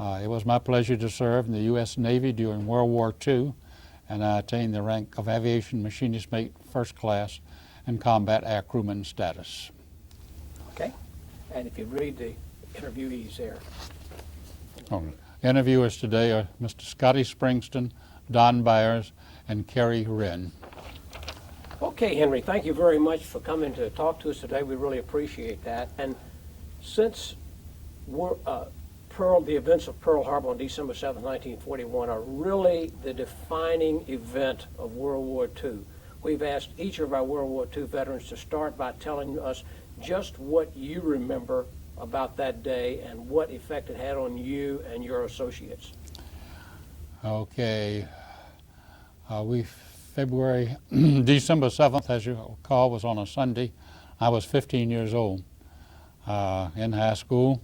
It was my pleasure to serve in the U.S. Navy during World War II, and I attained the rank of Aviation Machinist Mate First Class and Combat Air Crewman status. Okay. And if you read the interviewees there. Interviewers today are Mr. Scotty Springston, Don Byers, and Kerry Wren. Okay, Henry, thank you very much for coming to talk to us today. We really appreciate that. And since the events of Pearl Harbor on December 7, 1941 are really the defining event of World War II, we've asked each of our World War II veterans to start by telling us just what you remember about that day and what effect it had on you and your associates. Okay. December 7th, as you recall, was on a Sunday. I was 15 years old in high school,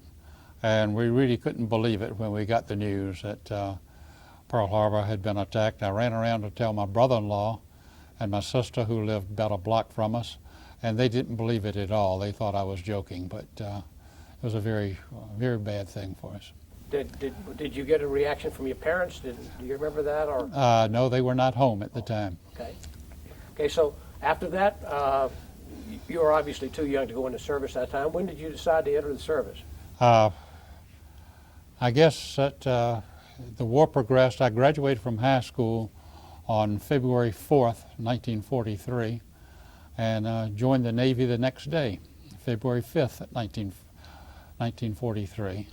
and we really couldn't believe it when we got the news that Pearl Harbor had been attacked. I ran around to tell my brother-in-law and my sister, who lived about a block from us, and they didn't believe it at all. They thought I was joking, but it was a very, very bad thing for us. Did you get a reaction from your parents? Do you remember that? Or no, they were not home at the time. Okay. Okay, so after that, you were obviously too young to go into service that time. When did you decide to enter the service? I guess that the war progressed. I graduated from high school on February 4th, 1943, and joined the Navy the next day, February 5th, 1943.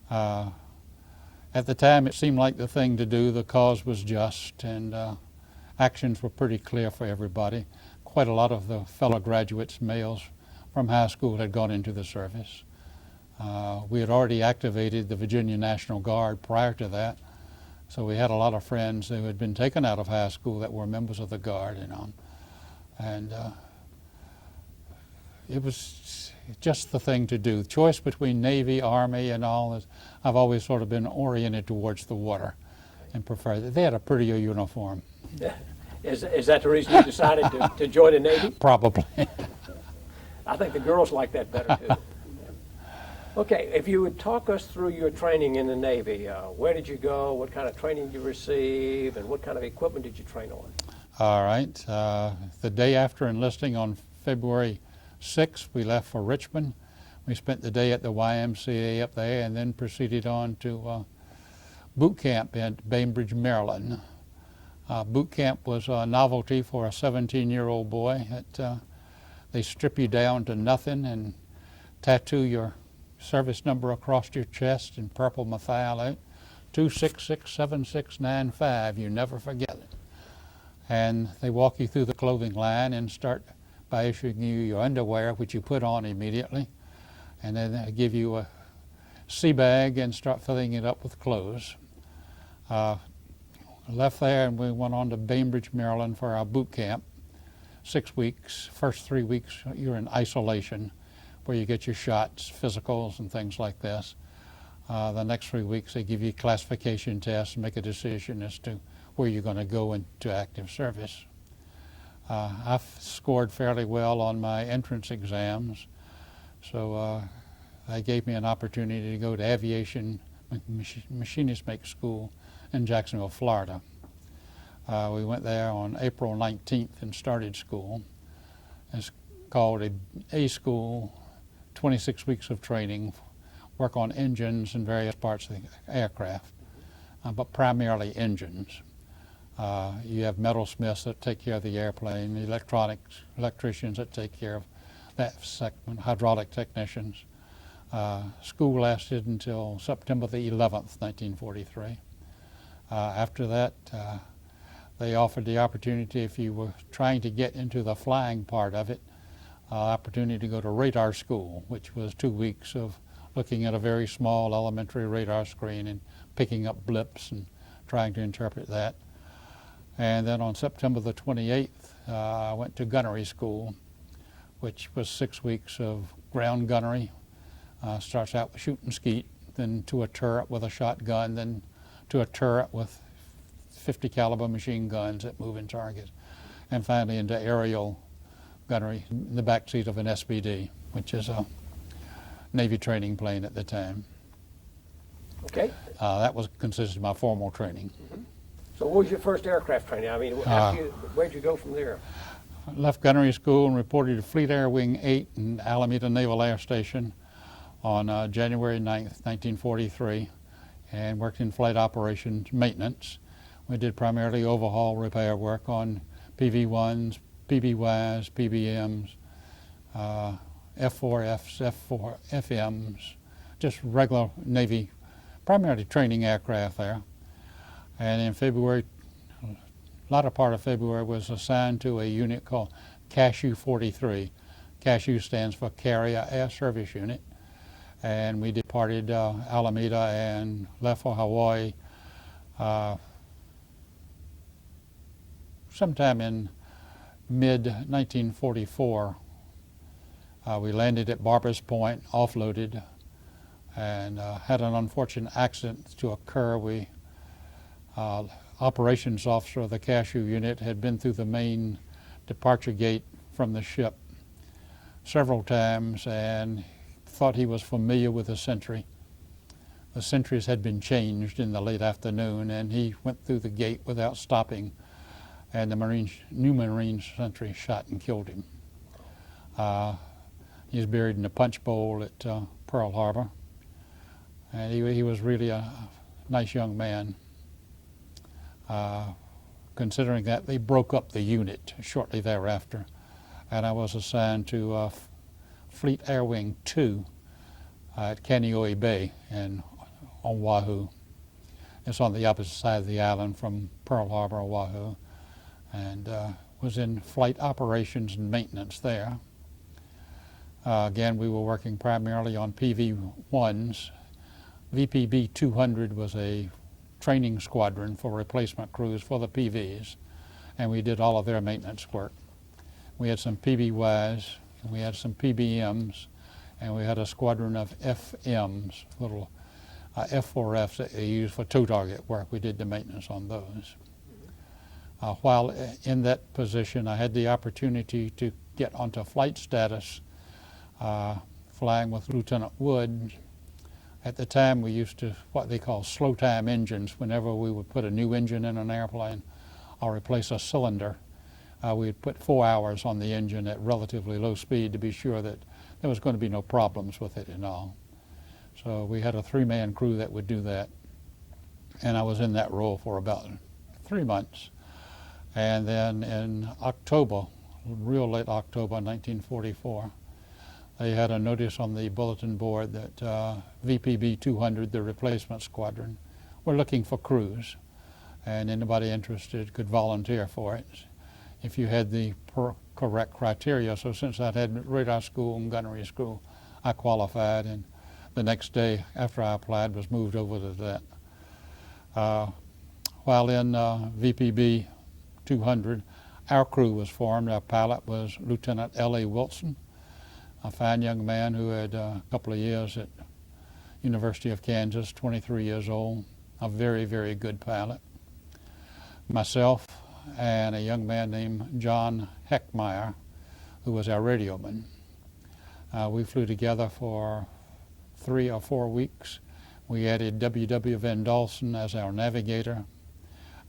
At the time, it seemed like the thing to do. The cause was just, and actions were pretty clear for everybody. Quite a lot of the fellow graduates, males from high school, had gone into the service. We had already activated the Virginia National Guard prior to that, so we had a lot of friends who had been taken out of high school that were members of the Guard, and it was just the thing to do. Choice between Navy, Army, and all this. I've always sort of been oriented towards the water and prefer that. They had a prettier uniform. Is that the reason you decided to join the Navy? Probably. I think the girls like that better too. Okay, if you would talk us through your training in the Navy, where did you go, what kind of training did you receive, and what kind of equipment did you train on? All right. The day after enlisting on February 6th, we left for Richmond. We spent the day at the YMCA up there and then proceeded on to boot camp at Bainbridge, Maryland. Boot camp was a novelty for a 17-year-old boy. They strip you down to nothing and tattoo your service number across your chest in purple methyl, 2667695. You never forget it. And they walk you through the clothing line and start by issuing you your underwear, which you put on immediately, and then they give you a sea bag and start filling it up with clothes. Left there and we went on to Bainbridge, Maryland for our boot camp. 6 weeks. First 3 weeks you're in isolation, where you get your shots, physicals, and things like this. The next 3 weeks they give you classification tests and make a decision as to where you're going to go into active service. I've scored fairly well on my entrance exams, so they gave me an opportunity to go to Aviation Machinist Make School in Jacksonville, Florida. We went there on April 19th and started school. It's called A school, 26 weeks of training, work on engines and various parts of the aircraft, but primarily engines. You have metalsmiths that take care of the airplane, electricians that take care of that segment, hydraulic technicians. School lasted until September the 11th, 1943. After that, they offered the opportunity, if you were trying to get into the flying part of it, opportunity to go to radar school, which was 2 weeks of looking at a very small elementary radar screen and picking up blips and trying to interpret that. And then on September the 28th, I went to gunnery school, which was 6 weeks of ground gunnery. Starts out with shooting skeet, then to a turret with a shotgun, then to a turret with 50 caliber machine guns at moving target, and finally into aerial gunnery in the back seat of an SBD, which is a Navy training plane at the time. Okay, That was consisted of my formal training. So what was your first aircraft training? I mean, where'd you go from there? Left gunnery school and reported to Fleet Air Wing 8 in Alameda Naval Air Station on January 9th, 1943, and worked in flight operations maintenance. We did primarily overhaul repair work on PV-1s, PBYs, PBMs, F4Fs, FMs, just regular Navy, primarily training aircraft there. And in February, latter part of February, was assigned to a unit called CASU 43. CASU stands for Carrier Air Service Unit. And we departed Alameda and left for Hawaii sometime in mid-1944. We landed at Barbers Point, offloaded, and had an unfortunate accident to occur. We operations officer of the CASU unit had been through the main departure gate from the ship several times and thought he was familiar with the sentry. The sentries had been changed in the late afternoon, and he went through the gate without stopping, and the new Marine sentry shot and killed him. He's buried in a punch bowl at Pearl Harbor, and he was really a nice young man. Considering that, they broke up the unit shortly thereafter, and I was assigned to Fleet Air Wing 2 at Kaneohe Bay on Oahu. It's on the opposite side of the island from Pearl Harbor, Oahu, and was in flight operations and maintenance there. Again, we were working primarily on PV-1s. VPB 200 was a training squadron for replacement crews for the PVs, and we did all of their maintenance work. We had some PBYs, we had some PBMs, and we had a squadron of FMs, little F4Fs that they use for tow target work. We did the maintenance on those. While in that position, I had the opportunity to get onto flight status, flying with Lieutenant Wood. At the time, we used to what they call slow time engines. Whenever we would put a new engine in an airplane or replace a cylinder, we'd put 4 hours on the engine at relatively low speed to be sure that there was going to be no problems with it and all. So we had a 3-man crew that would do that, and I was in that role for about 3 months. And then in October, real late October 1944, they had a notice on the bulletin board that VPB 200, the replacement squadron, were looking for crews, and anybody interested could volunteer for it if you had the correct criteria. So since I'd had radar school and gunnery school, I qualified, and the next day after I applied was moved over to that. While in VPB 200, our crew was formed. Our pilot was Lieutenant L.A. Wilson, a fine young man who had a couple of years at University of Kansas, 23 years old, a very, very good pilot. Myself and a young man named John Heckmeyer, who was our radioman. We flew together for 3 or 4 weeks. We added W.W. Van Dalsen as our navigator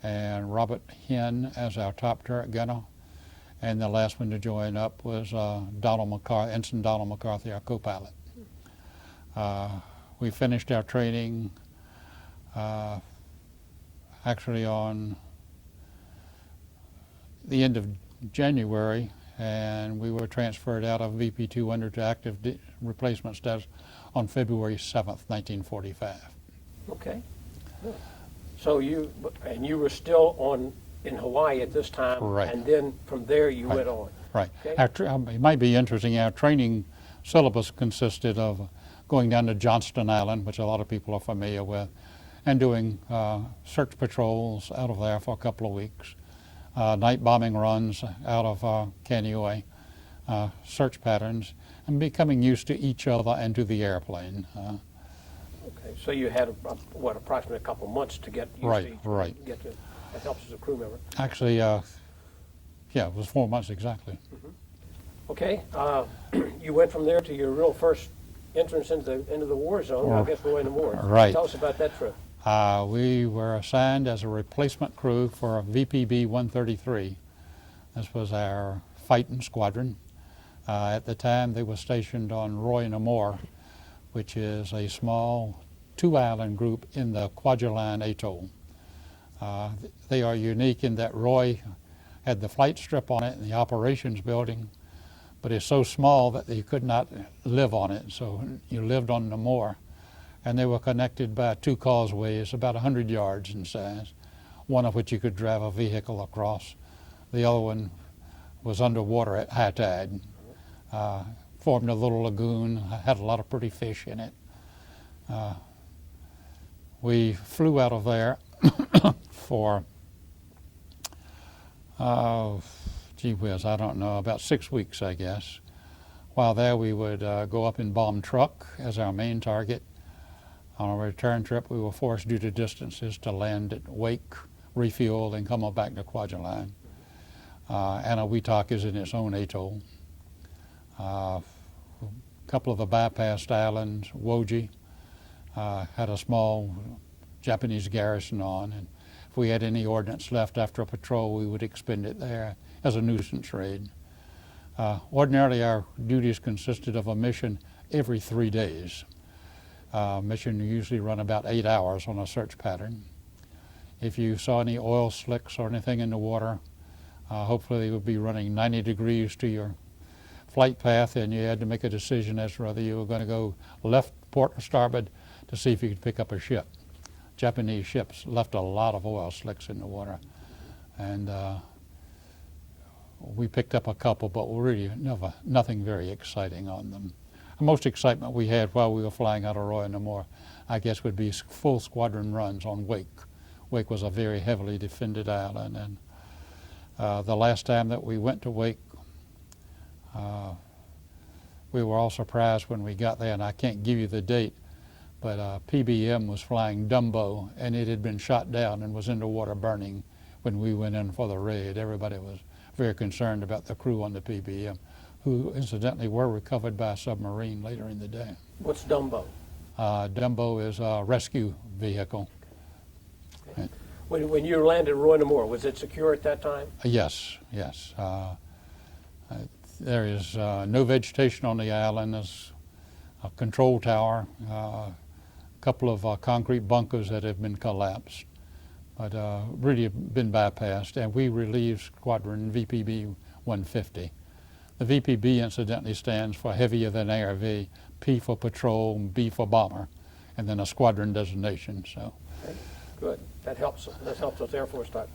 and Robert Henn as our top turret gunner. And the last one to join up was Ensign Donald McCarthy, our co-pilot. We finished our training actually on the end of January, and we were transferred out of VP 200 to active replacement status on February 7th, 1945. Okay. Good. So you were still in Hawaii at this time, right. And then from there you went on. Right. Okay. It might be interesting, our training syllabus consisted of going down to Johnston Island, which a lot of people are familiar with, and doing search patrols out of there for a couple of weeks, night bombing runs out of Kaneohe, search patterns, and becoming used to each other and to the airplane. Okay, so you had approximately a couple months to get used to each other. Right. That helps as a crew member. Actually, yeah, it was 4 months exactly. Mm-hmm. Okay, you went from there to your real first entrance into the war zone. I guess we're in the war. Right. Tell us about that trip. We were assigned as a replacement crew for VPB 133. This was our fighting squadron. At the time, they were stationed on Roy Namor, which is a small two-island group in the Kwajalein Atoll. They are unique in that Roy had the flight strip on it in the operations building, but it's so small that you could not live on it, so you lived on Namor. And they were connected by two causeways about 100 yards in size, one of which you could drive a vehicle across. The other one was underwater at high tide. Formed a little lagoon, had a lot of pretty fish in it. We flew out of there for, gee whiz, I don't know, about 6 weeks, I guess. While there, we would go up in bomb truck as our main target. On a return trip, we were forced due to distances to land at Wake, refuel, and come on back to Kwajalein. Anahuac is in its own atoll. A couple of the bypassed islands, Woji, had a small Japanese garrison on, and if we had any ordnance left after a patrol, we would expend it there as a nuisance raid. Ordinarily, our duties consisted of a mission every 3 days. Mission usually run about 8 hours on a search pattern. If you saw any oil slicks or anything in the water, hopefully they would be running 90 degrees to your flight path, and you had to make a decision as to whether you were going to go left, port, or starboard to see if you could pick up a ship. Japanese ships left a lot of oil slicks in the water, and we picked up a couple, but really nothing very exciting on them. The most excitement we had while we were flying out of Roy Namor, I guess, would be full squadron runs on Wake. Wake was a very heavily defended island, and the last time that we went to Wake, we were all surprised when we got there, and I can't give you the date, but PBM was flying Dumbo, and it had been shot down and was in the water burning when we went in for the raid. Everybody was very concerned about the crew on the PBM, who incidentally were recovered by a submarine later in the day. What's Dumbo? Dumbo is a rescue vehicle. Okay. When you landed at Roy Namor, was it secure at that time? Yes. There is no vegetation on the island. There's a control tower, a couple of concrete bunkers that have been collapsed, but really been bypassed, and we relieved Squadron VPB 150. The VPB incidentally stands for heavier than ARV, P for patrol, B for bomber, and then a squadron designation. So, okay. Good. That helps. That helps with Air Force type.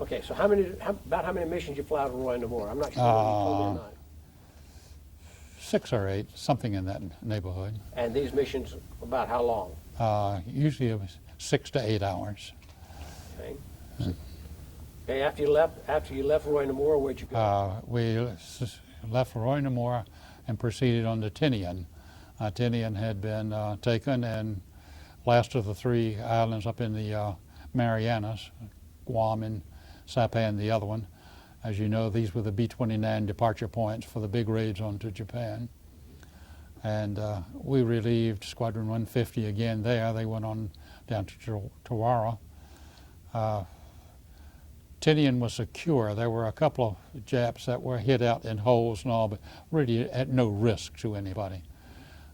Okay, so about how many missions you fly out of Roy Namor? I'm not sure whether you told me or not. 6 or 8, something in that neighborhood. And these missions, about how long? Usually it was 6 to 8 hours. Okay. Okay. After you left Roy Namor, where'd you go? We left Roy Namor and proceeded on to Tinian. Tinian had been taken, and last of the 3 islands up in the Marianas, Guam and Saipan, the other one. As you know, these were the B-29 departure points for the big raids onto Japan. And we relieved Squadron 150 again there. They went on down to Tawara. Tinian was secure. There were a couple of Japs that were hid out in holes and all, but really at no risk to anybody.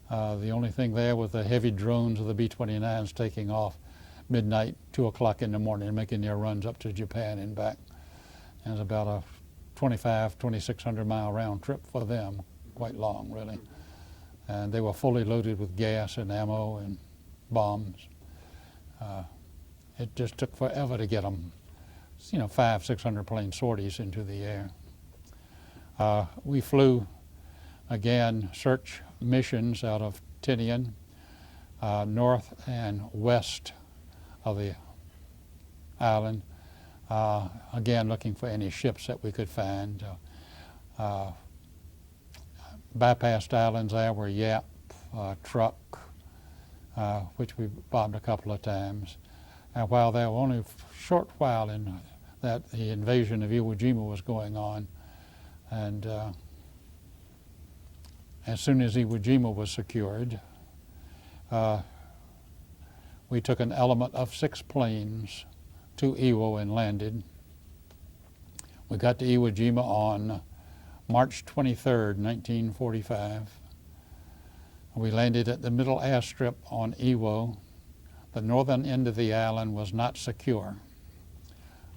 The only thing there was the heavy drones of the B-29s taking off midnight, 2 o'clock in the morning, making their runs up to Japan and back. And it was about a 2,600 mile round trip for them, quite long, really. And they were fully loaded with gas and ammo and bombs. It just took forever to get them, 500-600 plane sorties into the air. We flew, again, search missions out of Tinian, north and west of the island, again looking for any ships that we could find. Bypassed islands there were Yap, Truck, which we bombed a couple of times. And while there were only a short while in that the invasion of Iwo Jima was going on, and as soon as Iwo Jima was secured, we took an element of 6 planes to Iwo and landed. We got to Iwo Jima on March 23rd, 1945. We landed at the middle airstrip on Iwo. The northern end of the island was not secure.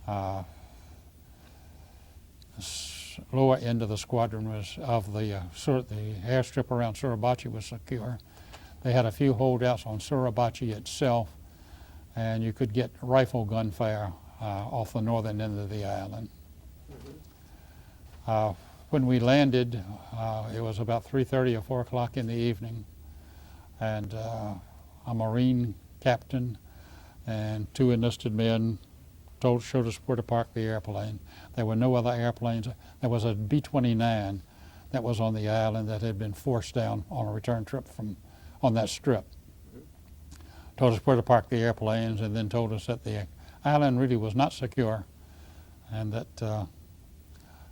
The lower end of the squadron was the airstrip around Suribachi was secure. They had a few holdouts on Suribachi itself, and you could get rifle gunfire off the northern end of the island. When we landed, it was about 3:30 or 4 o'clock in the evening, and a Marine captain and 2 enlisted men showed us where to park the airplane. There were no other airplanes. There was a B-29 that was on the island that had been forced down on a return trip on that strip. Told us where to park the airplanes, and then told us that the island really was not secure, and that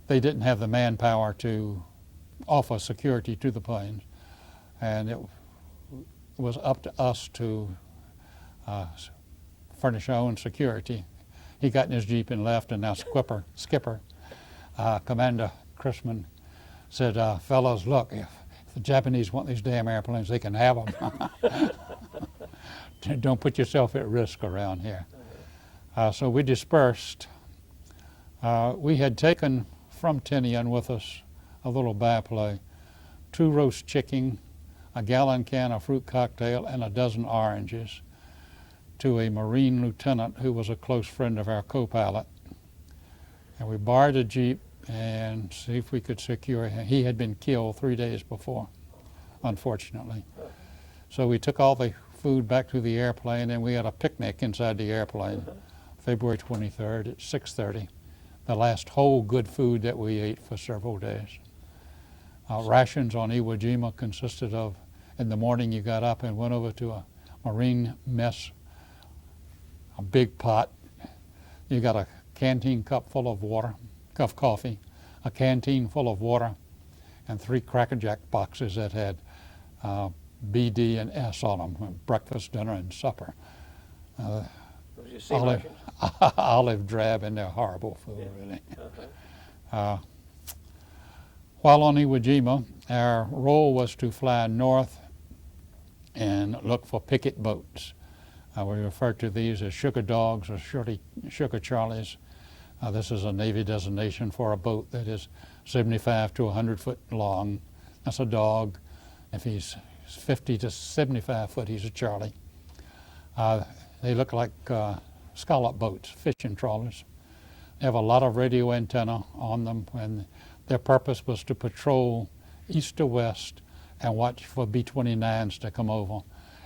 they didn't have the manpower to offer security to the planes, and it was up to us to furnish our own security. He got in his Jeep and left, and our skipper, Commander Chrisman, said, fellows, look, if the Japanese want these damn airplanes, they can have them. Don't put yourself at risk around here. So we dispersed. We had taken from Tinian with us a little byplay, 2 roast chicken, a gallon can of fruit cocktail, and a dozen oranges to a Marine lieutenant who was a close friend of our co-pilot. And we borrowed a Jeep and see if we could secure him. He had been killed 3 days before, unfortunately. So we took all the food back to the airplane, and we had a picnic inside the airplane, February 23rd at 6:30, the last whole good food that we ate for several days. Rations on Iwo Jima consisted of, in the morning you got up and went over to a Marine mess, a big pot. You got a canteen cup full of water, of coffee, a canteen full of water, and 3 Cracker Jack boxes that had B, D, and S on them, breakfast, dinner, and supper. Olive drab, and they're horrible food, really. While on Iwo Jima, our role was to fly north and look for picket boats. We refer to these as sugar dogs or sugar charlies. This is a Navy designation for a boat that is 75 to 100 foot long. That's a dog. If he's 50 to 75 foot, he's a Charlie. They look like scallop boats, fishing trawlers. They have a lot of radio antenna on them, and their purpose was to patrol east to west and watch for B-29s to come over.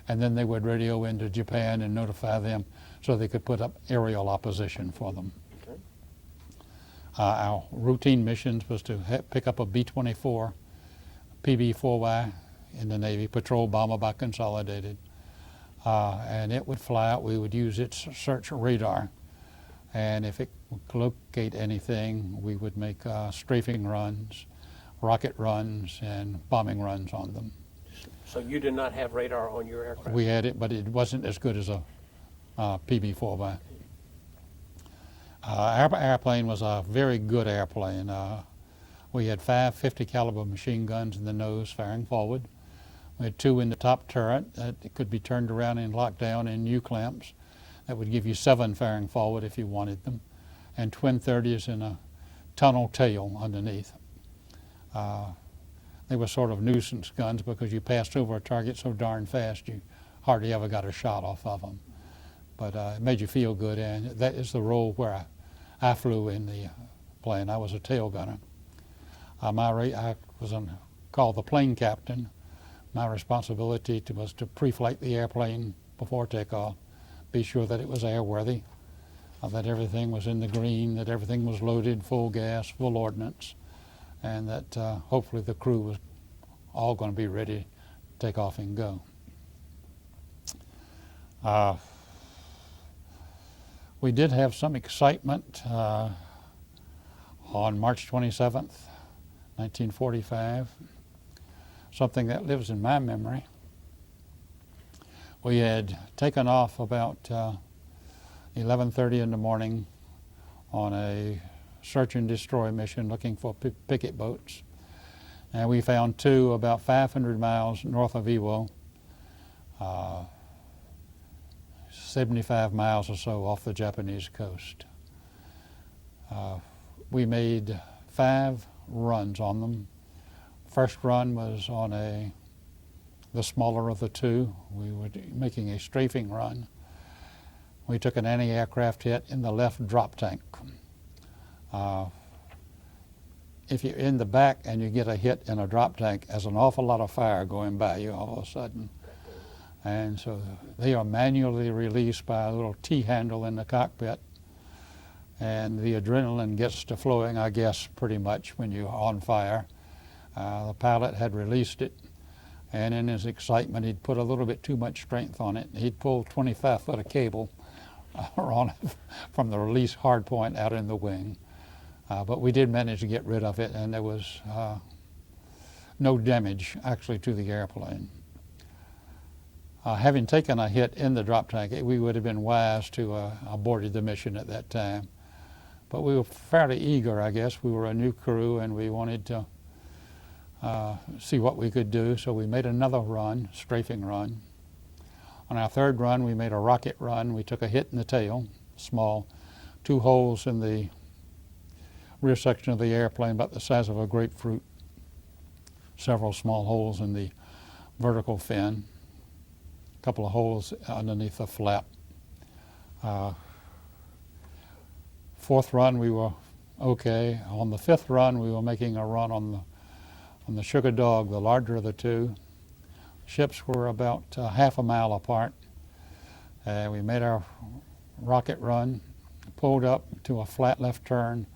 And then they would radio into Japan and notify them so they could put up aerial opposition for them. Okay. Our routine missions was to pick up a B-24 PB-4Y in the Navy, patrol bomber by Consolidated. And it would fly out. We would use its search radar. And if it could locate anything, we would make strafing runs, rocket runs, and bombing runs on them. So you did not have radar on your aircraft? We had it, but it wasn't as good as a PB-4Y. Our airplane was a very good airplane. We had 5 50 caliber machine guns in the nose firing forward. We had 2 in the top turret that could be turned around and locked down in U-clamps. That would give you 7 firing forward if you wanted them, and twin 30s in a tunnel tail underneath. They were sort of nuisance guns because you passed over a target so darn fast you hardly ever got a shot off of them. But it made you feel good, and that is the role where I flew in the plane. I was a tail gunner. I was called the plane captain. My responsibility was to pre-flight the airplane before takeoff, be sure that it was airworthy, that everything was in the green, that everything was loaded, full gas, full ordnance, and that hopefully the crew was all going to be ready to take off and go. We did have some excitement on March 27th, 1945, something that lives in my memory. We had taken off about 11:30 in the morning on a search and destroy mission looking for picket boats. And we found two about 500 miles north of Iwo, 75 miles or so off the Japanese coast. We made 5 runs on them. First run was on the smaller of the two. We were making a strafing run. We took an anti-aircraft hit in the left drop tank. If you're in the back and you get a hit in a drop tank, there's an awful lot of fire going by you all of a sudden. And so they are manually released by a little T-handle in the cockpit. And the adrenaline gets to flowing, I guess, pretty much when you're on fire. The pilot had released it, and in his excitement, he'd put a little bit too much strength on it. He'd pulled 25 foot of cable on it from the release hard point out in the wing. But we did manage to get rid of it, and there was no damage actually to the airplane. Having taken a hit in the drop tank, we would have been wise to aborted the mission at that time. But we were fairly eager, I guess. We were a new crew, and we wanted to see what we could do, so we made another run, strafing run. On our third run, we made a rocket run. We took a hit in the tail, small, 2 holes in the rear section of the airplane about the size of a grapefruit, several small holes in the vertical fin, a couple of holes underneath the flap. Fourth run, we were okay. On the 5th run, we were making a run on the Sugar Dog, the larger of the two. Ships were about half a mile apart. We made our rocket run, pulled up to a flat left turn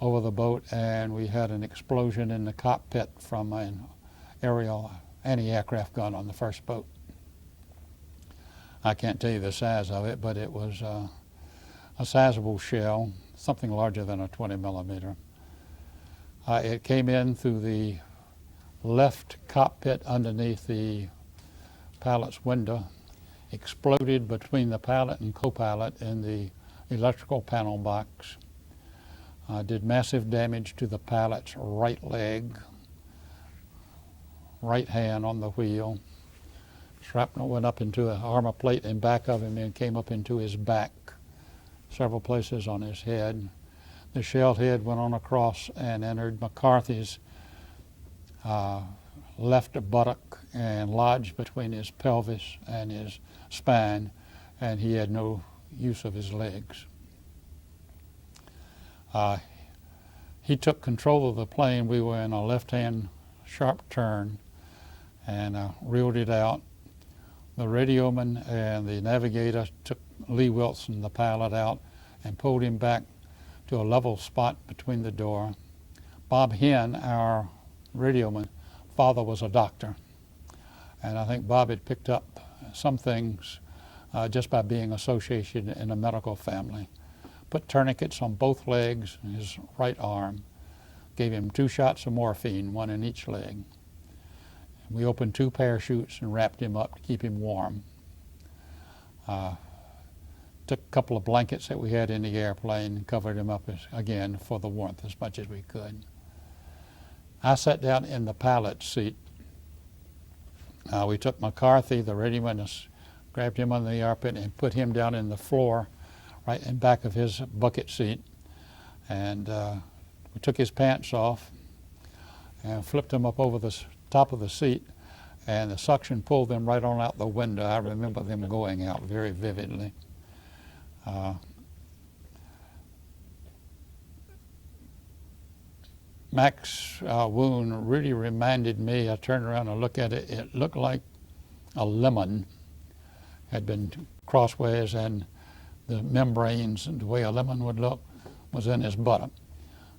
over the boat, and we had an explosion in the cockpit from an aerial anti-aircraft gun on the first boat. I can't tell you the size of it, but it was a sizable shell, something larger than a 20 millimeter. It came in through the left cockpit underneath the pilot's window, exploded between the pilot and co-pilot in the electrical panel box, did massive damage to the pilot's right leg, right hand on the wheel. Shrapnel went up into the armor plate in back of him and came up into his back, several places on his head. The shell head went on across and entered McCarthy's left buttock and lodged between his pelvis and his spine, and he had no use of his legs. He took control of the plane. We were in a left-hand sharp turn and reeled it out. The radioman and the navigator took Lee Wilson, the pilot, out and pulled him back to a level spot between the door. Bob Henn, our radioman, father was a doctor, and I think Bob had picked up some things just by being associated in a medical family. Put tourniquets on both legs and his right arm, gave him 2 shots of morphine, 1 in each leg. We opened 2 parachutes and wrapped him up to keep him warm. Took a couple of blankets that we had in the airplane and covered him up again for the warmth as much as we could. I sat down in the pilot's seat. We took McCarthy, the radioman, grabbed him under the armpit and put him down in the floor right in back of his bucket seat. And we took his pants off and flipped him up over the top of the seat, and the suction pulled them right on out the window. I remember them going out very vividly. Mac's wound really reminded me, I turned around and looked at it, it looked like a lemon had been crossways, and the membranes, the way a lemon would look, was in his buttock.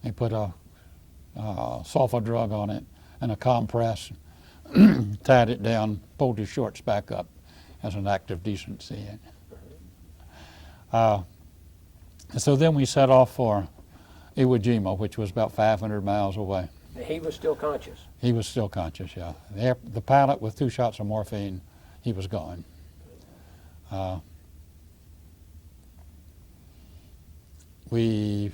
He put a sulfur drug on it and a compress, tied it down, pulled his shorts back up as an act of decency. So then we set off for Iwo Jima, which was about 500 miles away. He was still conscious? He was still conscious, yeah. The pilot with 2 shots of morphine, he was gone. We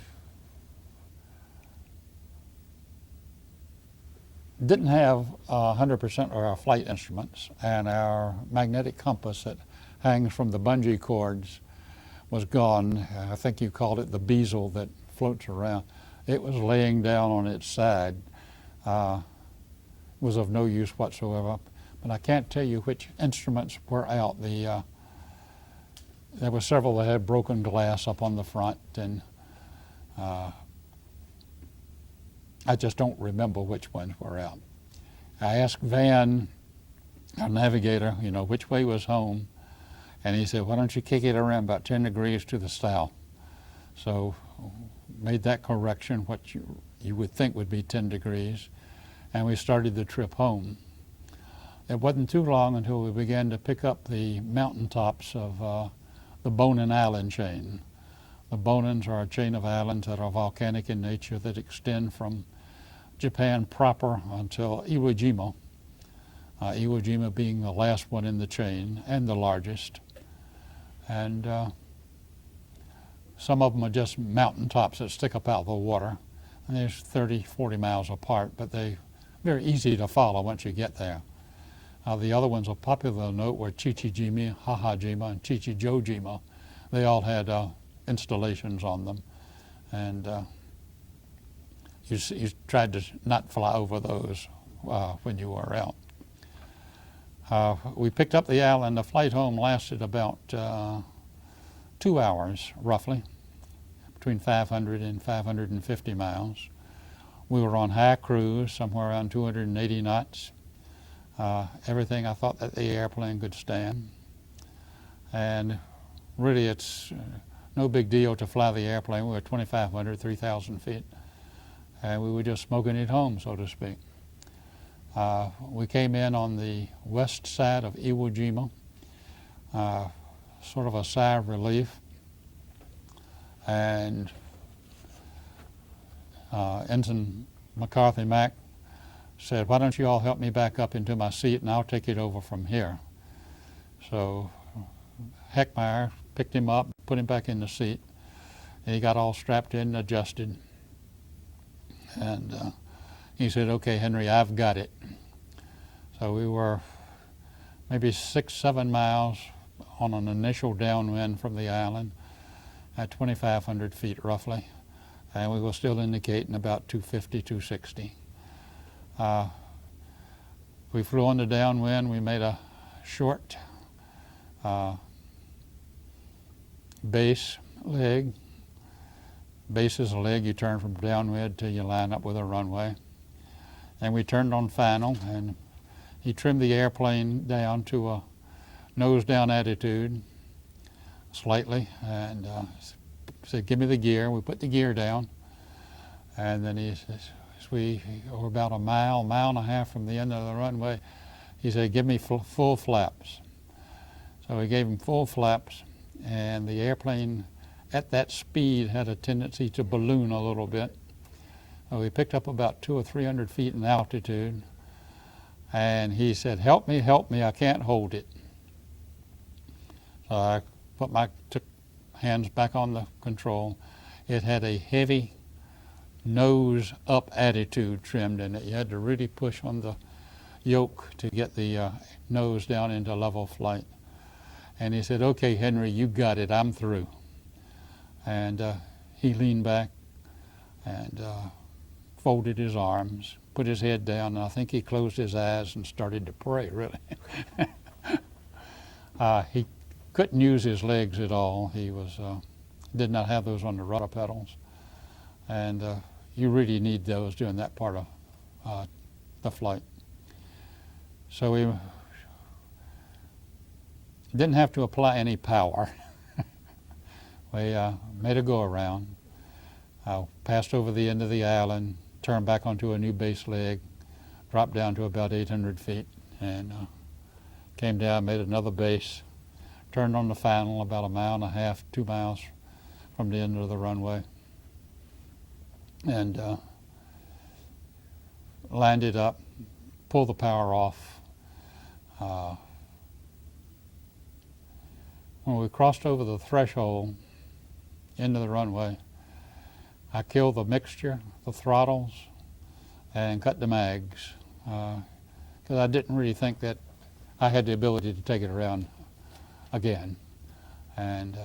didn't have 100% of our flight instruments, and our magnetic compass that hangs from the bungee cords was gone. I think you called it the bezel that floats around. It was laying down on its side. Was of no use whatsoever. But I can't tell you which instruments were out. There were several that had broken glass up on the front, and I just don't remember which ones were out. I asked Van, our navigator, which way was home, and he said, why don't you kick it around about 10 degrees to the south? So made that correction, what you would think would be 10 degrees, and we started the trip home. It wasn't too long until we began to pick up the mountaintops of the Bonin Island chain. The Bonins are a chain of islands that are volcanic in nature that extend from Japan proper until Iwo Jima. Iwo Jima being the last one in the chain and the largest. And some of them are just mountaintops that stick up out of the water. And they're 30, 40 miles apart, but they're very easy to follow once you get there. The other ones of popular note were Chichijima, Hahajima, and Chichijojima. They all had installations on them, and you tried to not fly over those when you were out. We picked up the island. The flight home lasted about 2 hours, roughly, between 500 and 550 miles. We were on high cruise, somewhere around 280 knots. Everything I thought that the airplane could stand. And really it's no big deal to fly the airplane. We were 2,500, 3,000 feet. And we were just smoking it home, so to speak. We came in on the west side of Iwo Jima, sort of a sigh of relief. And Ensign McCarthy Mack said, why don't you all help me back up into my seat and I'll take it over from here. So Heckmeyer picked him up, put him back in the seat, and he got all strapped in and adjusted. And he said, okay, Henry, I've got it. So we were maybe 6, 7 miles on an initial downwind from the island at 2,500 feet roughly. And we were still indicating about 250, 260. We flew on the downwind. We made a short base leg. Base is a leg you turn from downwind till you line up with a runway. And we turned on final, and he trimmed the airplane down to a nose down attitude slightly, and said, give me the gear. We put the gear down, and then he says, we were about a mile and a half from the end of the runway. He said, give me full flaps. So we gave him full flaps, and the airplane at that speed had a tendency to balloon a little bit. So we picked up about 200 or 300 feet in altitude, and he said, help me, I can't hold it. So I took hands back on the control. It had a heavy nose up attitude trimmed in it. You had to really push on the yoke to get the nose down into level flight. And he said, okay, Henry, you got it, I'm through. And he leaned back and folded his arms, put his head down, and I think he closed his eyes and started to pray, really. He couldn't use his legs at all. He did not have those on the rudder pedals. And you really need those during that part of the flight. So we didn't have to apply any power. We made a go around, passed over the end of the island, turned back onto a new base leg, dropped down to about 800 feet, and came down, made another base, turned on the final about 1.5 miles, 2 miles from the end of the runway, and landed up, pulled the power off. when we crossed over the threshold into the runway, I killed the mixture, the throttles, and cut the mags, because I didn't really think that I had the ability to take it around again. And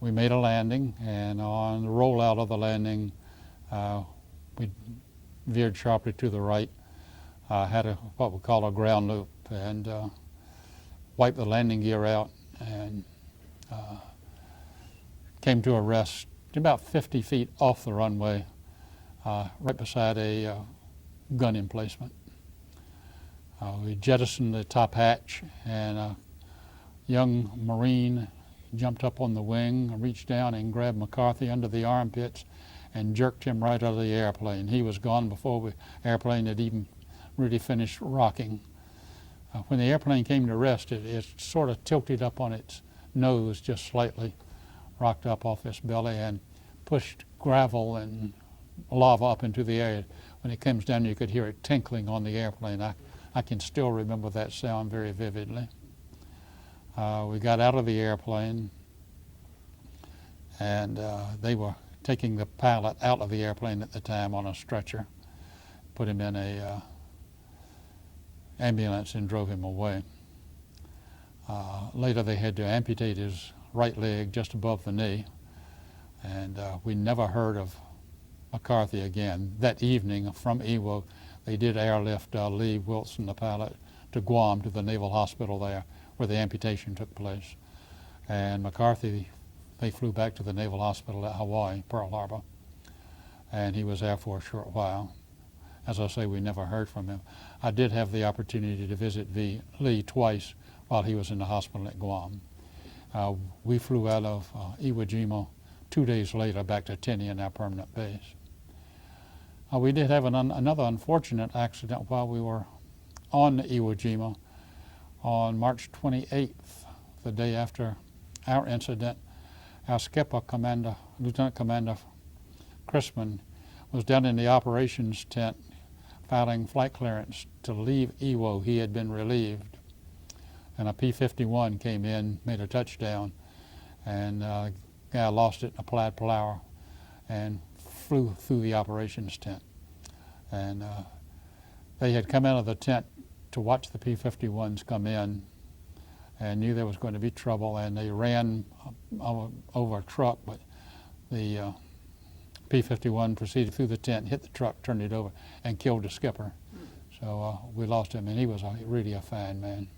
we made a landing, and on the rollout of the landing, we veered sharply to the right, had what we call a ground loop, and wiped the landing gear out, and came to a rest about 50 feet off the runway, right beside a gun emplacement. We jettisoned the top hatch, and a young Marine jumped up on the wing, reached down and grabbed McCarthy under the armpits and jerked him right out of the airplane. He was gone before the airplane had even really finished rocking. When the airplane came to rest, it sort of tilted up on its nose just slightly, rocked up off its belly, and pushed gravel and lava up into the air. When it comes down, you could hear it tinkling on the airplane. I can still remember that sound very vividly. We got out of the airplane, and they were taking the pilot out of the airplane at the time on a stretcher, put him in a ambulance and drove him away. Later they had to amputate his right leg just above the knee, and we never heard of McCarthy again. That evening from Iwo, they did airlift Lee Wilson, the pilot, to Guam, to the Naval Hospital there, where the amputation took place. And McCarthy, they flew back to the Naval Hospital at Hawaii, Pearl Harbor, and he was there for a short while. As I say, we never heard from him. I did have the opportunity to visit Lee twice while he was in the hospital at Guam. We flew out of Iwo Jima 2 days later back to Tinian, our permanent base. We did have another unfortunate accident while we were on Iwo Jima. On March 28th, the day after our incident, our skipper, Lieutenant Commander Chrisman, was down in the operations tent filing flight clearance to leave Iwo. He had been relieved, and a P-51 came in, made a touchdown, and the guy lost it in applied power and flew through the operations tent. And they had come out of the tent to watch the P-51s come in and knew there was going to be trouble, and they ran over a truck, but the P-51 proceeded through the tent, hit the truck, turned it over, and killed the skipper. So we lost him, and he was really a fine man.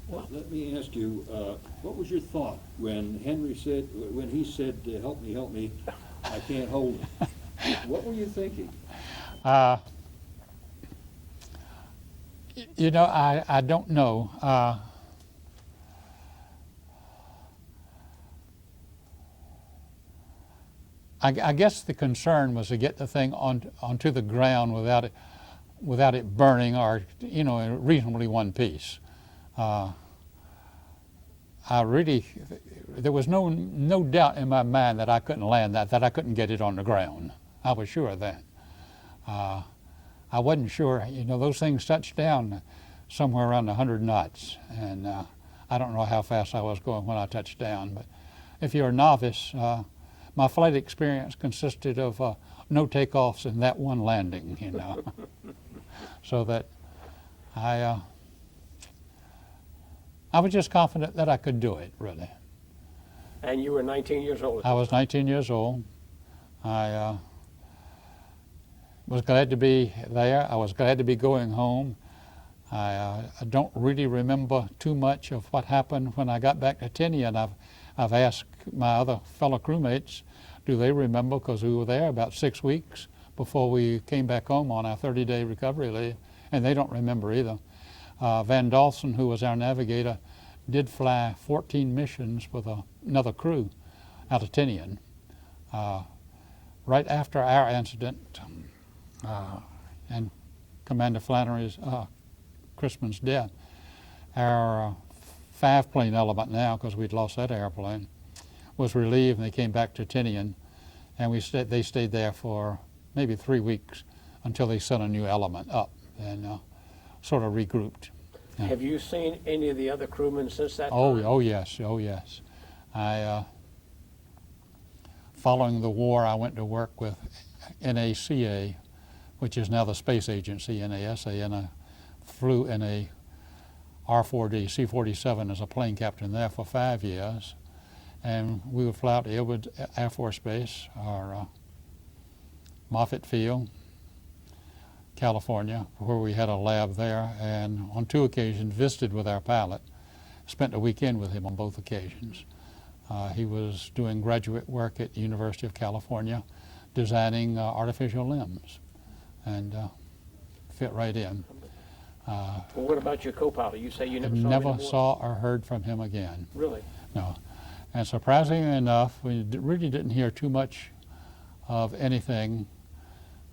Well, let me ask you, what was your thought when he said, help me, I can't hold him? What were you thinking? You know, I don't know. I guess the concern was to get the thing onto the ground without it burning, or, you know, in reasonably one piece. There was no doubt in my mind that I couldn't land that I couldn't get it on the ground. I was sure of that. I wasn't sure, you know, those things touched down somewhere around 100 knots, and I don't know how fast I was going when I touched down, but if you're a novice, my flight experience consisted of no takeoffs and that one landing, you know. So that I was just confident that I could do it, really. And you were 19 years old. I was 19 years old. I was glad to be there. I was glad to be going home. I don't really remember too much of what happened when I got back to Tinian. I've asked my other fellow crewmates, do they remember, because we were there about 6 weeks before we came back home on our 30-day recovery leave, and they don't remember either. Van Dalsen, who was our navigator, did fly 14 missions with another crew out of Tinian. Right after our incident and Commander Flannery's, Chrisman's death, our 5-plane element now, because we'd lost that airplane, was relieved, and they came back to Tinian, and they stayed there for maybe 3 weeks until they sent a new element up and sort of regrouped. Have you seen any of the other crewmen since that Oh, time? oh yes, oh yes. Following the war, I went to work with NACA, which is now the space agency, NASA, and I flew in a R-4D, C-47 as a plane captain there for 5 years. And we would fly out to Edwards Air Force Base, or Moffett Field, California, where we had a lab there, and on 2 occasions visited with our pilot. Spent a weekend with him on both occasions. He was doing graduate work at the University of California, designing artificial limbs, and fit right in. Well, what about your co-pilot? You say you never saw him Never anymore? saw or heard from him again. Really? No. And surprisingly enough, we really didn't hear too much of anything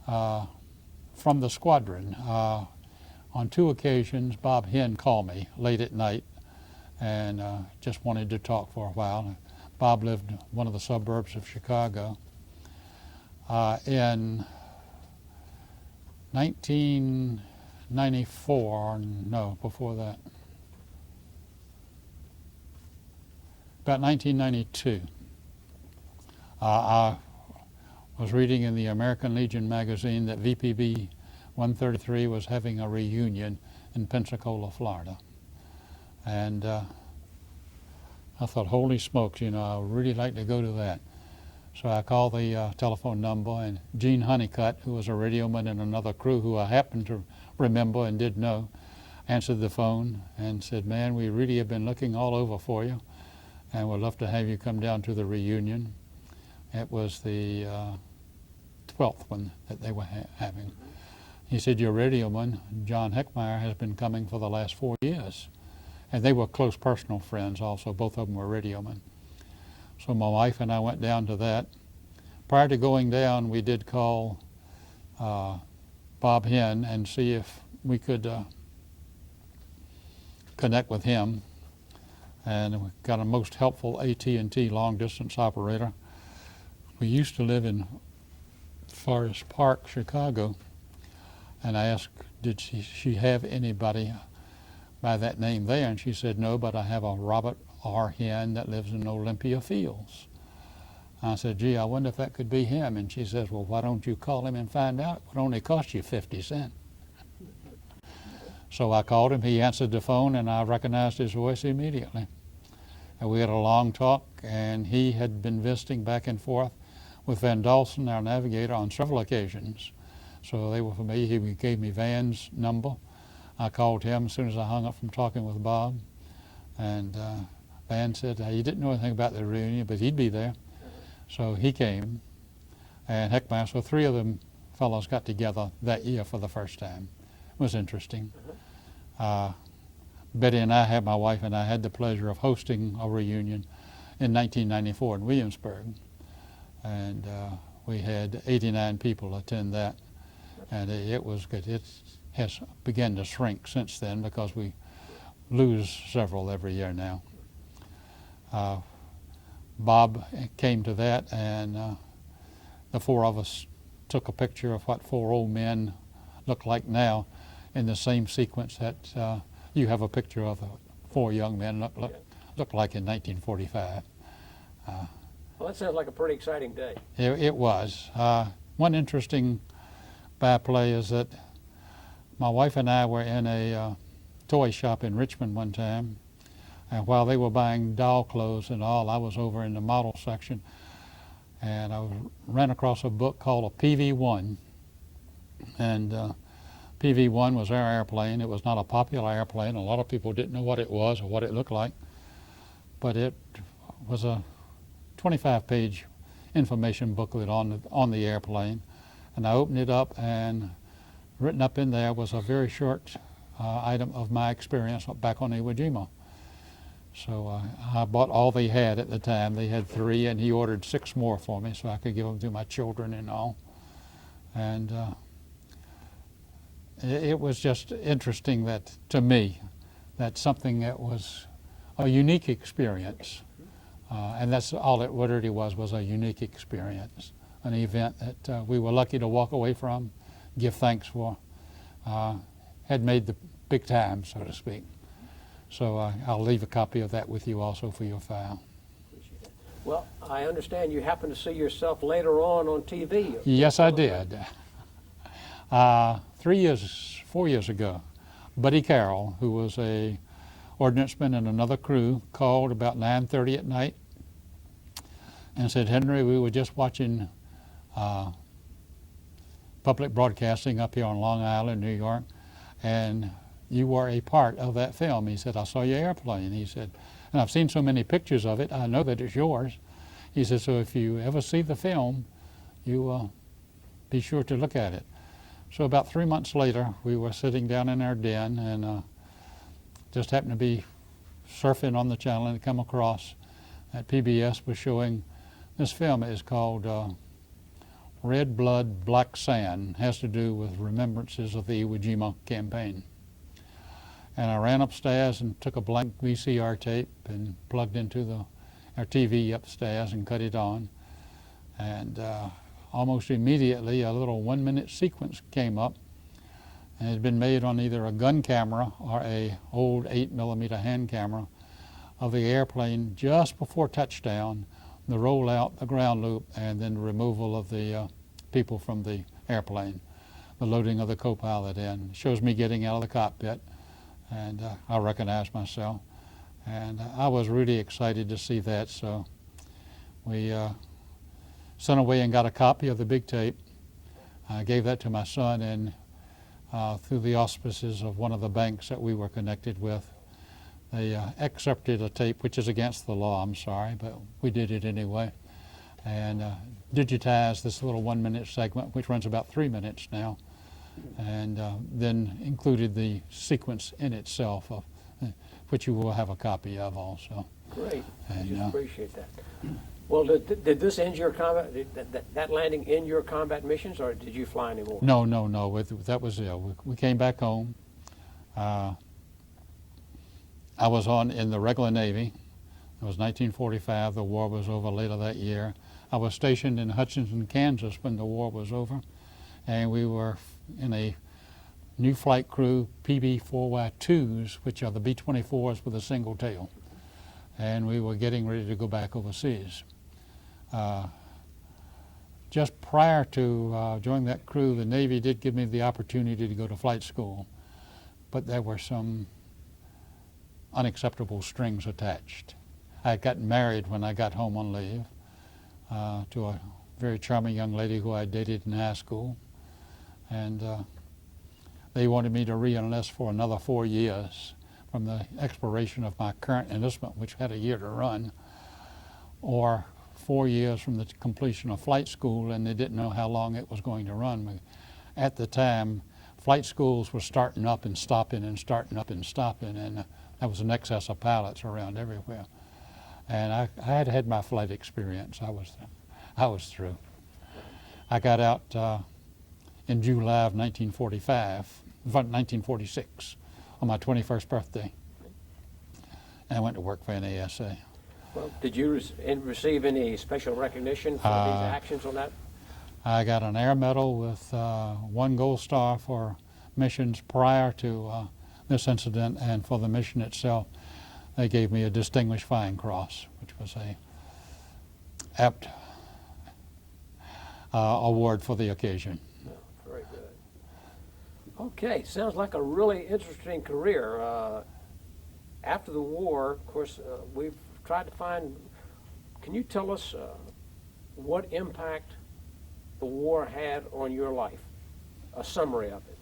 from the squadron. On 2 occasions, Bob Hinn called me late at night and just wanted to talk for a while. Bob lived in one of the suburbs of Chicago. In 1994, no, before that, about 1992, I was reading in the American Legion magazine that VPB 133 was having a reunion in Pensacola, Florida. And I thought, holy smokes, you know, I would really like to go to that. So I called the telephone number, and Gene Honeycutt, who was a radioman in another crew who I happened to remember and did know, answered the phone and said, man, we really have been looking all over for you, and would love to have you come down to the reunion. It was the 12th one that they were having. He said, your radioman, John Heckmeyer, has been coming for the last 4 years. And they were close personal friends also. Both of them were radiomen. So my wife and I went down to that. Prior to going down, we did call Bob Hinn and see if we could connect with him. And we got a most helpful AT&T long-distance operator. We used to live in Forest Park, Chicago, and I asked, did she have anybody by that name there? And she said, no, but I have a Robert R. Hinn that lives in Olympia Fields. I said, gee, I wonder if that could be him. And she says, well, why don't you call him and find out? It would only cost you 50 cents. So I called him, he answered the phone, and I recognized his voice immediately. And we had a long talk, and he had been visiting back and forth with Van Dalsen, our navigator, on several occasions. So they were familiar. He gave me Van's number. I called him as soon as I hung up from talking with Bob. And Van said he didn't know anything about the reunion, but he'd be there. So he came. And Heckmeyer, so 3 of them fellows got together that year for the first time. It was interesting. Betty and I, my wife and I, had the pleasure of hosting a reunion in 1994 in Williamsburg. And we had 89 people attend that. And it was good. It has begun to shrink since then because we lose several every year now. Bob came to that, and the 4 of us took a picture of what 4 old men look like now in the same sequence that you have a picture of 4 young men look like in 1945. Well, that sounds like a pretty exciting day. It was. One interesting byplay is that my wife and I were in a toy shop in Richmond one time, and while they were buying doll clothes and all, I was over in the model section, and I ran across a book called a PV-1, and PV-1 was our airplane. It was not a popular airplane. A lot of people didn't know what it was or what it looked like, but it was a 25-page information booklet on the airplane, and I opened it up, and written up in there was a very short item of my experience back on Iwo Jima. So I bought all they had at the time. They had 3, and he ordered 6 more for me so I could give them to my children and all. And it was just interesting that, to me, that something that was a unique experience, and that's all it really was a unique experience, an event that we were lucky to walk away from, give thanks for, had made the big time, so to speak. So I'll leave a copy of that with you also for your file. Appreciate it. Well, I understand you happen to see yourself later on TV. Yes, I did. 4 years ago, Buddy Carroll, who was a ordnanceman in another crew, called about 9:30 at night and said, "Henry, we were just watching public broadcasting up here on Long Island, New York, and you were a part of that film." He said, "I saw your airplane." He said, "And I've seen so many pictures of it, I know that it's yours." He said, "So if you ever see the film, you be sure to look at it." So about 3 months later, we were sitting down in our den and just happened to be surfing on the channel and come across that PBS was showing this film. It is called Red Blood, Black Sand. It has to do with remembrances of the Iwo Jima campaign. And I ran upstairs and took a blank VCR tape and plugged into our TV upstairs and cut it on. And almost immediately a little 1-minute sequence came up, and it had been made on either a gun camera or a old 8mm hand camera of the airplane just before touchdown, the rollout, the ground loop, and then the removal of the people from the airplane, the loading of the co-pilot in. It shows me getting out of the cockpit, and I recognized myself. And I was really excited to see that, so we sent away and got a copy of the big tape. I gave that to my son, and through the auspices of one of the banks that we were connected with, they excerpted a tape, which is against the law, I'm sorry, but we did it anyway, and digitized this little 1-minute segment, which runs about 3 minutes now, and then included the sequence in itself, which you will have a copy of also. Great. I And, just appreciate that. Well, did this end your combat, that landing end your combat missions, or did you fly anymore? No. That was it. We came back home. I was in the regular Navy. It was 1945. The war was over later that year. I was stationed in Hutchinson, Kansas when the war was over, and we were in a new flight crew, PB-4Y2s, which are the B-24s with a single tail. And we were getting ready to go back overseas. Just prior to joining that crew, the Navy did give me the opportunity to go to flight school, but there were some unacceptable strings attached. I had gotten married when I got home on leave to a very charming young lady who I dated in high school, and they wanted me to re-enlist for another 4 years from the expiration of my current enlistment, which had a year to run, or 4 years from the completion of flight school, and they didn't know how long it was going to run. At the time, flight schools were starting up and stopping and starting up and stopping, and there was an excess of pilots around everywhere. And I had had my flight experience. I was through. I got out in July of 1946 on my 21st birthday, and I went to work for NASA. Well, did you receive any special recognition for these actions on that? I got an Air Medal with 1 Gold Star for missions prior to this incident, and for the mission itself, they gave me a Distinguished Flying Cross, which was a apt award for the occasion. Oh, very good. Okay, sounds like a really interesting career. After the war, of course, we've tried to find, can you tell us what impact the war had on your life? A summary of it.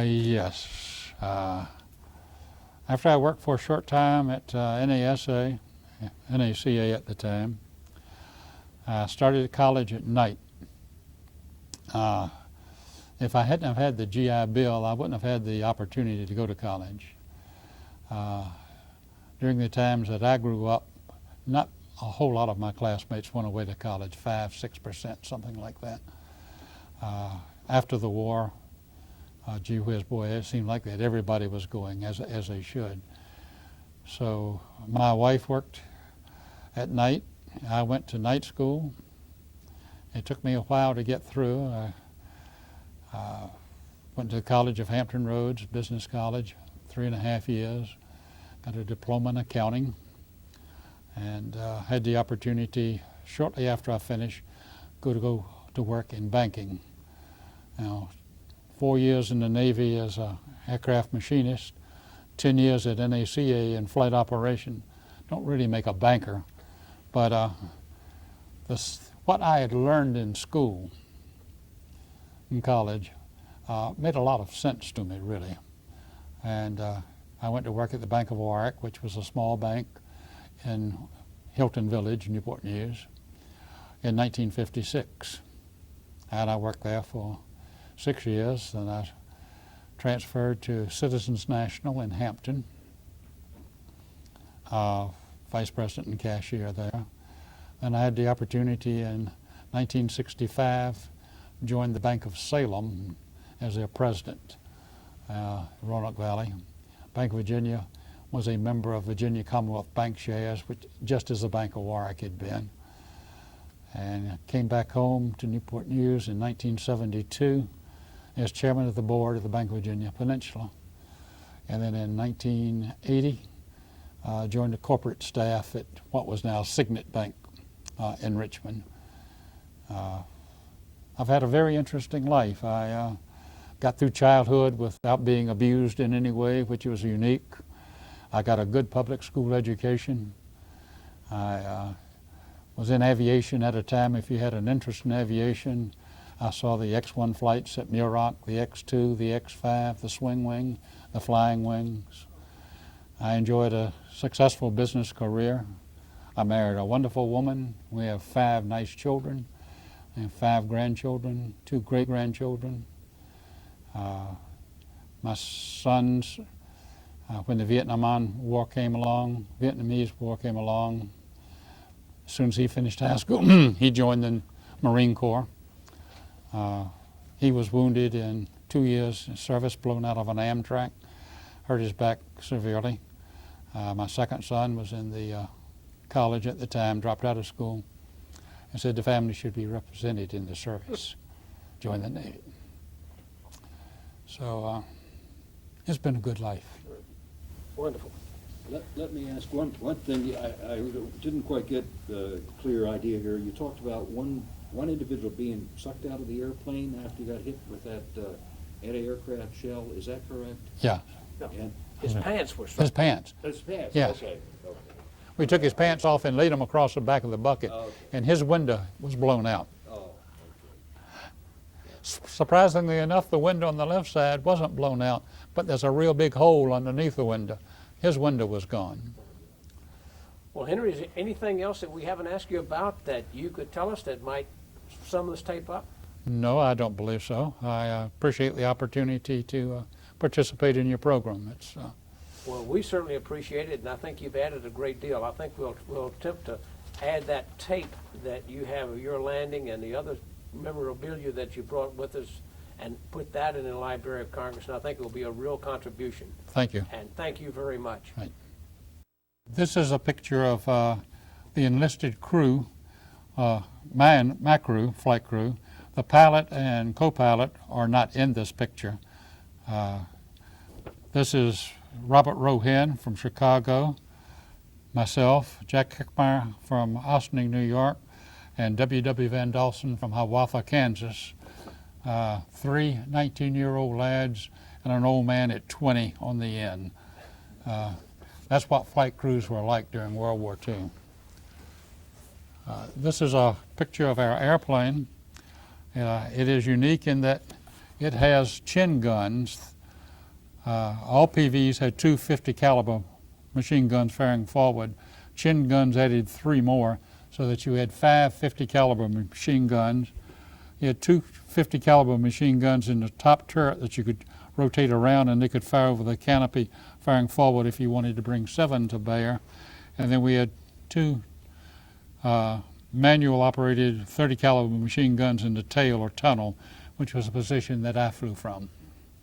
Yes. After I worked for a short time at NASA at the time, I started at college at night. If I hadn't have had the GI Bill, I wouldn't have had the opportunity to go to college. During the times that I grew up, not a whole lot of my classmates went away to college, 5–6%, something like that. After the war, gee whiz, boy, it seemed like that everybody was going, as they should. So my wife worked at night. I went to night school. It took me a while to get through. I went to the College of Hampton Roads, Business College, 3.5 years, got a diploma in accounting, and had the opportunity shortly after I finished go to work in banking. Now, 4 years in the Navy as an aircraft machinist, 10 years at NACA in flight operation. Don't really make a banker, but what I had learned in school, in college, made a lot of sense to me, really. And I went to work at the Bank of Warwick, which was a small bank in Hilton Village, Newport News, in 1956. And I worked there for 6 years, then I transferred to Citizens National in Hampton, vice president and cashier there. And I had the opportunity in 1965 join the Bank of Salem as their president, Roanoke Valley. Bank of Virginia was a member of Virginia Commonwealth Bank shares, which just as the Bank of Warwick had been. And came back home to Newport News in 1972 as chairman of the board of the Bank of Virginia Peninsula. And then in 1980, joined the corporate staff at what was now Signet Bank in Richmond. I've had a very interesting life. I got through childhood without being abused in any way, which was unique. I got a good public school education. I was in aviation at a time. If you had an interest in aviation, I saw the X-1 flights at Muroc, the X-2, the X-5, the swing wing, the flying wings. I enjoyed a successful business career. I married a wonderful woman. We have 5 nice children and 5 grandchildren, 2 great-grandchildren. My sons, when the Vietnamese War came along, as soon as he finished high school, he joined the Marine Corps. He was wounded in 2 years in service, blown out of an Amtrak, hurt his back severely. My second son was in the college at the time, dropped out of school, and said the family should be represented in the service, joined the Navy. So it's been a good life. Wonderful. Let me ask one thing. I didn't quite get a clear idea here. You talked about one individual being sucked out of the airplane after he got hit with that anti-aircraft shell. Is that correct? Yeah. No. And His pants were His struck. pants. his pants. Yes. Okay. We took his pants off and laid them across the back of the bucket, Okay. and his window was blown out. Oh, okay. Surprisingly enough, the window on the left side wasn't blown out, but there's a real big hole underneath the window. His window was gone. Well, Henry, is there anything else that we haven't asked you about that you could tell us that might sum this tape up? No, I don't believe so. I appreciate the opportunity to participate in your program. It's Well, we certainly appreciate it, and I think you've added a great deal. I think we'll attempt to add that tape that you have of your landing and the other memorabilia that you brought with us and put that in the Library of Congress, and I think it will be a real contribution. Thank you. And thank you very much. Right. This is a picture of the enlisted crew, my crew, flight crew. The pilot and co-pilot are not in this picture. This is Robert Rohen from Chicago, myself, Jack Heckmeyer from Ossining, New York, and W.W. Van Dawson from Hiawatha, Kansas. 3 19-year-old lads and an old man at 20 on the end. That's what flight crews were like during World War II. This is a picture of our airplane. It is unique in that it has chin guns. All PVs had 2 50 caliber machine guns firing forward. Chin guns added 3 more, so that you had 5 50 caliber machine guns. You had 2 50 caliber machine guns in the top turret that you could rotate around, and they could fire over the canopy, firing forward if you wanted to bring 7 to bear. And then we had 2 manual operated 30 caliber machine guns in the tail or tunnel, which was a position that I flew from.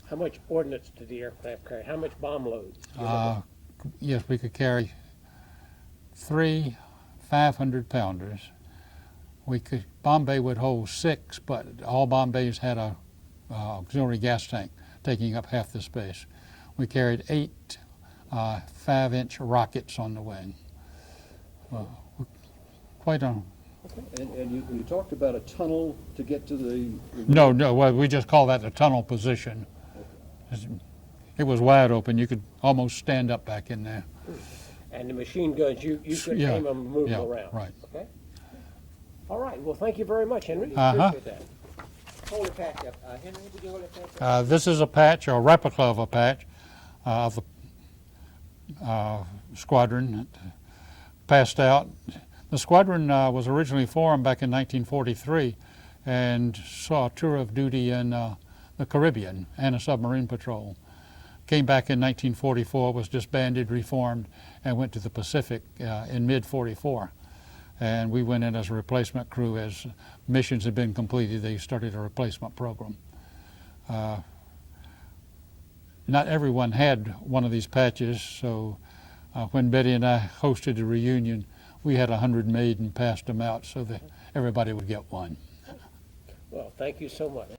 How much ordnance did the aircraft carry? How much bomb load? Yes, we could carry 3 500-pounders. Bombay would hold 6, but all Bombays had a auxiliary gas tank taking up half the space. We carried 8 5-inch rockets on the wing. Quite a... And you talked about a tunnel to get to the... No, well, we just call that the tunnel position. It was wide open. You could almost stand up back in there. And the machine guns, you could Yeah, aim them and move them yeah, around. right. Okay. All right. Well, thank you very much, Henry. Uh-huh. Appreciate that. Hold the patch up. Henry, would you hold the patch up? This is a patch, or a replica of a patch, of the squadron that passed out. The squadron was originally formed back in 1943 and saw a tour of duty in the Caribbean and a submarine patrol. Came back in 1944, was disbanded, reformed, and went to the Pacific in mid-44. And we went in as a replacement crew. As missions had been completed, they started a replacement program. Not everyone had one of these patches, so when Betty and I hosted a reunion, we had 100 made and passed them out so that everybody would get one. Well, thank you so much.